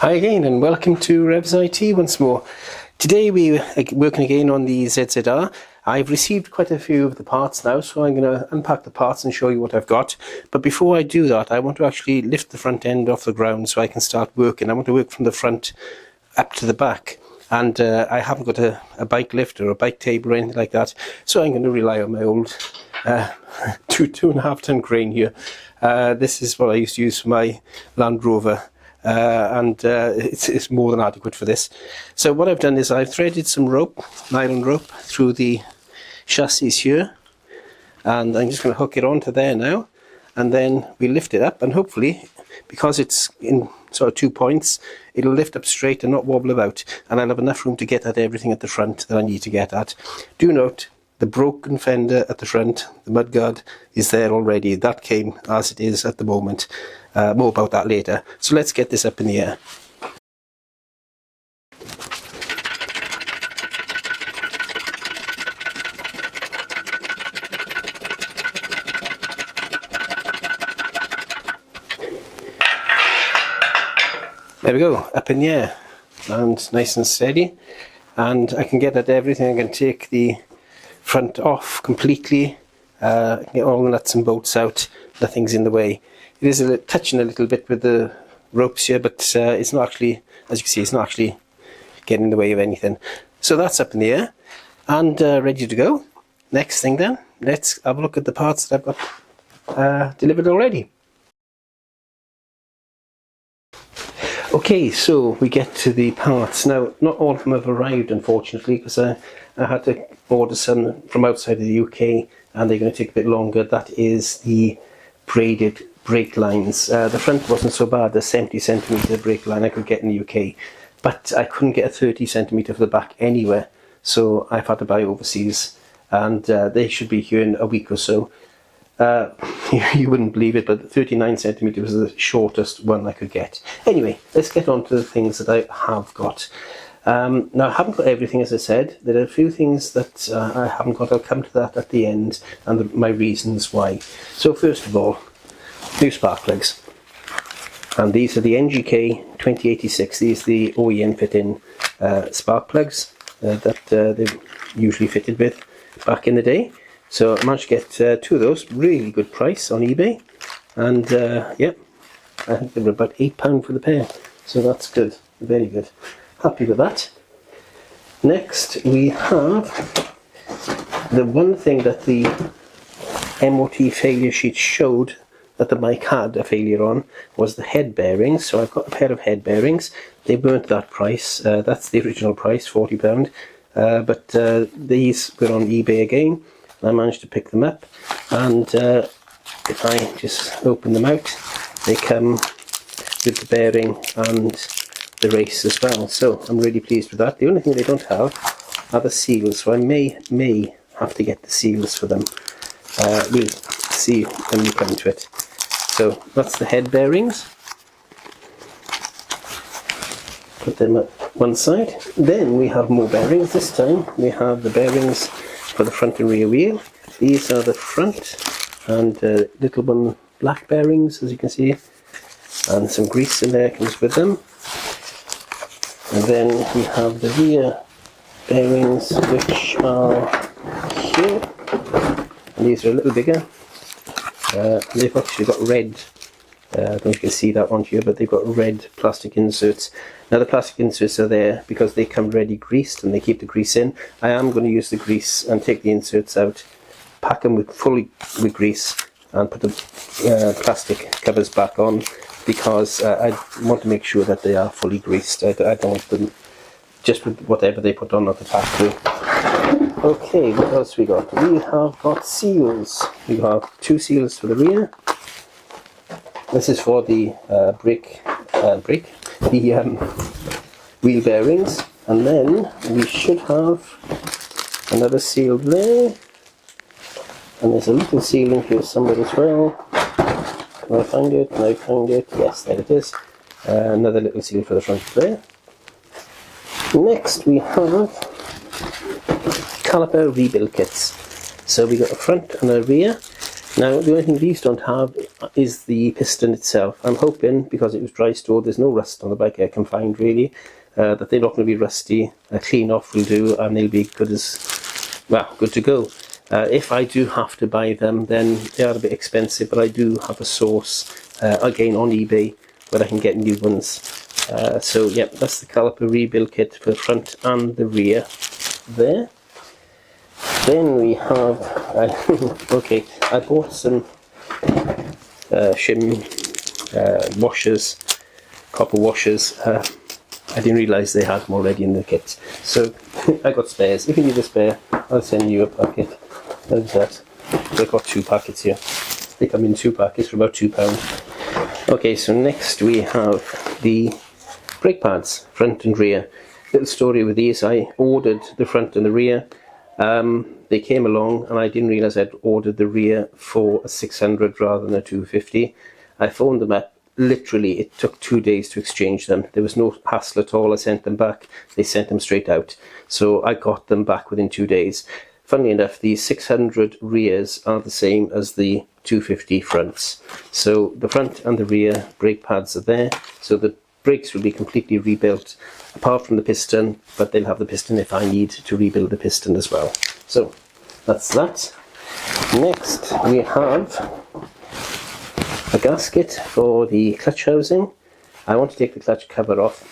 Hi again and welcome to RevsIT once more. Today we are working again on the ZZR. I've received quite a few of the parts now, so I'm going to unpack the parts and show you what I've got. But before I do that, I want to actually lift the front end off the ground so I can start working. I want to work from the front up to the back. And I haven't got a bike lift or a bike table or anything like that, so I'm going to rely on my old 2.5 ton crane here. This is what I used to use for my Land Rover. It's more than adequate for this. So what I've done is I've threaded some rope, nylon rope, through the chassis here, and I'm just going to hook it onto there now, and then we lift it up, and hopefully, because it's in sort of 2 points, it'll lift up straight and not wobble about, and I'll have enough room to get at everything at the front that I need to get at. Do note, the broken fender at the front, the mudguard, is there already. That came as it is at the moment. More about that later. So let's get this up in the air. There we go, up in the air, and nice and steady. And I can get at everything. I can take the front off completely, get all the nuts and bolts out, nothing's in the way. It is touching a little bit with the ropes here, but it's not actually, as you can see, it's not actually getting in the way of anything. So that's up in the air and ready to go. Next thing then, let's have a look at the parts that I've got delivered already. Okay, so we get to the parts. Now, not all of them have arrived, unfortunately, because I had to order some from outside of the UK, and they're going to take a bit longer. That is the braided brake lines. The front wasn't so bad, the 70cm brake line I could get in the UK, but I couldn't get a 30cm for the back anywhere, so I've had to buy overseas, and they should be here in a week or so. You wouldn't believe it, but 39cm was the shortest one I could get. Anyway, let's get on to the things that I have got. Now, I haven't got everything, as I said. There are a few things that I haven't got. I'll come to that at the end, and my reasons why. So first of all, new spark plugs. And these are the NGK 2086. These are the OEM fit-in spark plugs that they're usually fitted with back in the day. So I managed to get 2 of those, really good price on eBay, and yeah, I think they were about £8 for the pair, so that's good, very good, happy with that. Next we have the one thing that the MOT failure sheet showed that the bike had a failure on was the head bearings. So I've got a pair of head bearings. They weren't that price, that's the original price, £40, but these were on eBay again. I managed to pick them up, and if I just open them out, they come with the bearing and the race as well, so I'm really pleased with that. The only thing they don't have are the seals, so I may have to get the seals for them. We'll see when we come to it. So that's the head bearings. Put them at one side. Then we have more bearings. This time we have the bearings for the front and rear wheel. These are the front and little one black bearings, as you can see, and some grease in there comes with them. And then we have the rear bearings, which are here, and these are a little bigger. They've actually got red, I don't know if you can see that on here, but they've got red plastic inserts. Now the plastic inserts are there because they come ready greased and they keep the grease in. I am going to use the grease and take the inserts out, pack them fully with grease, and put the plastic covers back on, because I want to make sure that they are fully greased. I don't want them just with whatever they put on at the factory. Okay, what else we got? We have got seals. We have 2 seals for the rear. This is for the wheel bearings, and then we should have another seal there, and there's a little seal in here somewhere as well. Can I find it? Can I find it? Yes, there it is. Another little seal for the front there. Next we have caliper rebuild kits. So we got a front and a rear. Now, the only thing these don't have is the piston itself. I'm hoping, because it was dry stored, there's no rust on the bike I can find really, that they're not going to be rusty. A clean off will do, and they'll be good to go. If I do have to buy them, then they are a bit expensive, but I do have a source, again on eBay, where I can get new ones. So yeah, that's the caliper rebuild kit for the front and the rear there. Then we have, okay, I bought some shim washers, copper washers. I didn't realise they had them already in the kit, so I got spares. If you need a spare, I'll send you a packet. There's that. I've got 2 packets here. They come in 2 packets for about £2. Okay, so next we have the brake pads, front and rear. Little story with these, I ordered the front and the rear. They came along and I didn't realise I'd ordered the rear for a 600 rather than a 250. I phoned them up. Literally, it took 2 days to exchange them. There was no hassle at all. I sent them back. They sent them straight out. So I got them back within 2 days. Funnily enough, the 600 rears are the same as the 250 fronts. So the front and the rear brake pads are there. So the brakes will be completely rebuilt, apart from the piston, but they'll have the piston if I need to rebuild the piston as well. So that's that. Next we have a gasket for the clutch housing. I want to take the clutch cover off.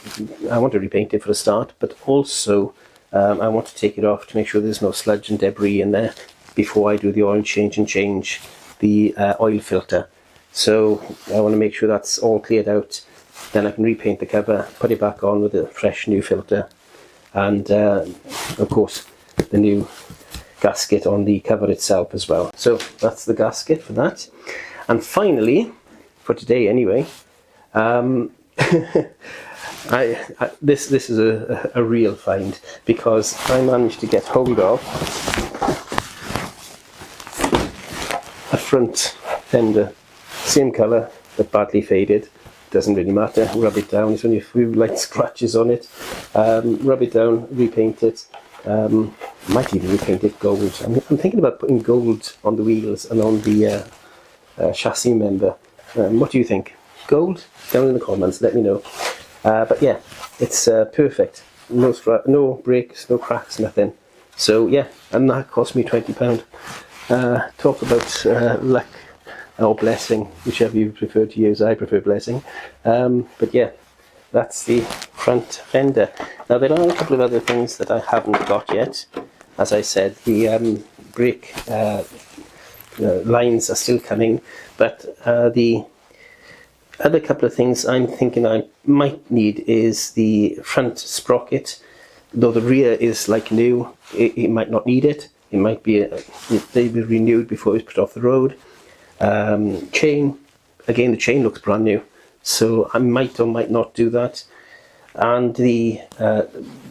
I want to repaint it for a start, but also I want to take it off to make sure there's no sludge and debris in there before I do the oil change and change the oil filter. So I want to make sure that's all cleared out. Then I can repaint the cover, put it back on with a fresh new filter, and of course the new gasket on the cover itself as well. So that's the gasket for that. And finally, for today anyway, this is a real find, because I managed to get hold of a front fender, same colour but badly faded. Doesn't really matter, rub it down, there's only a few light scratches on it. Rub it down, repaint it, might even repaint it gold. I'm thinking about putting gold on the wheels and on the chassis member. What do you think? Gold? Down in the comments, let me know. But yeah, it's perfect. No breaks, no cracks, nothing. So yeah, and that cost me £20. Talk about luck or blessing, whichever you prefer to use. I prefer blessing. But yeah, that's the front fender. Now there are a couple of other things that I haven't got yet. As I said, the brake lines are still coming, but the other couple of things I'm thinking I might need is the front sprocket. Though the rear is like new, it might not need it. It might be they be renewed before it's put off the road. Chain, again the chain looks brand new, so I might or might not do that. And the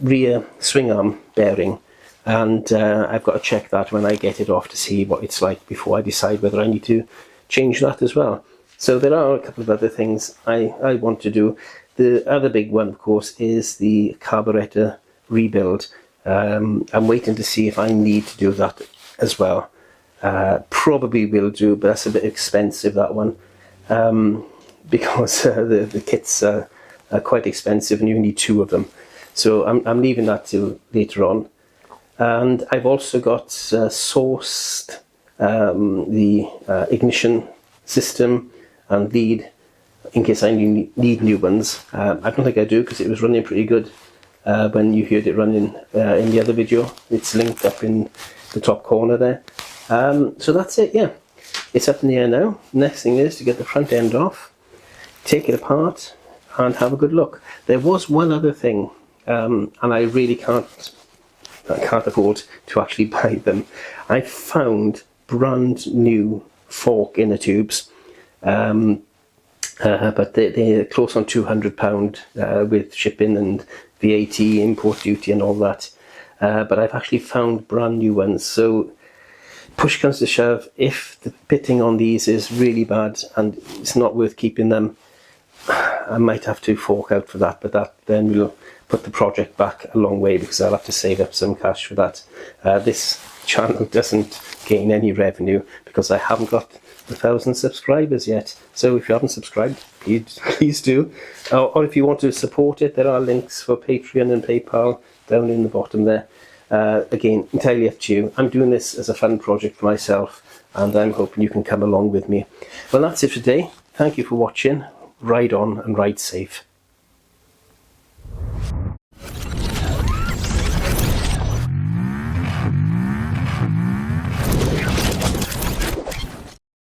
rear swing arm bearing, and I've got to check that when I get it off to see what it's like before I decide whether I need to change that as well. So there are a couple of other things I want to do. The other big one, of course, is the carburetor rebuild. I'm waiting to see if I need to do that as well. Probably will do, but that's a bit expensive, that one, because the kits are quite expensive and you need 2 of them. So I'm leaving that till later on. And I've also got sourced the ignition system and lead in case I need new ones. I don't think I do, because it was running pretty good when you heard it running in the other video. It's linked up in the top corner there. So that's it, yeah. It's up in the air now. Next thing is to get the front end off, take it apart and have a good look. There was one other thing, and I really can't afford to actually buy them. I found brand new fork inner tubes, but they're close on £200 with shipping and VAT, import duty and all that. But I've actually found brand new ones. So push comes to shove, if the pitting on these is really bad and it's not worth keeping them, I might have to fork out for that, but that then will put the project back a long way, because I'll have to save up some cash for that. This channel doesn't gain any revenue because I haven't got 1,000 subscribers yet. So if you haven't subscribed, please do. Or if you want to support it, there are links for Patreon and PayPal down in the bottom there. Again, entirely up to you. I'm doing this as a fun project for myself, and I'm hoping you can come along with me. Well, that's it for today. Thank you for watching. Ride on and ride safe.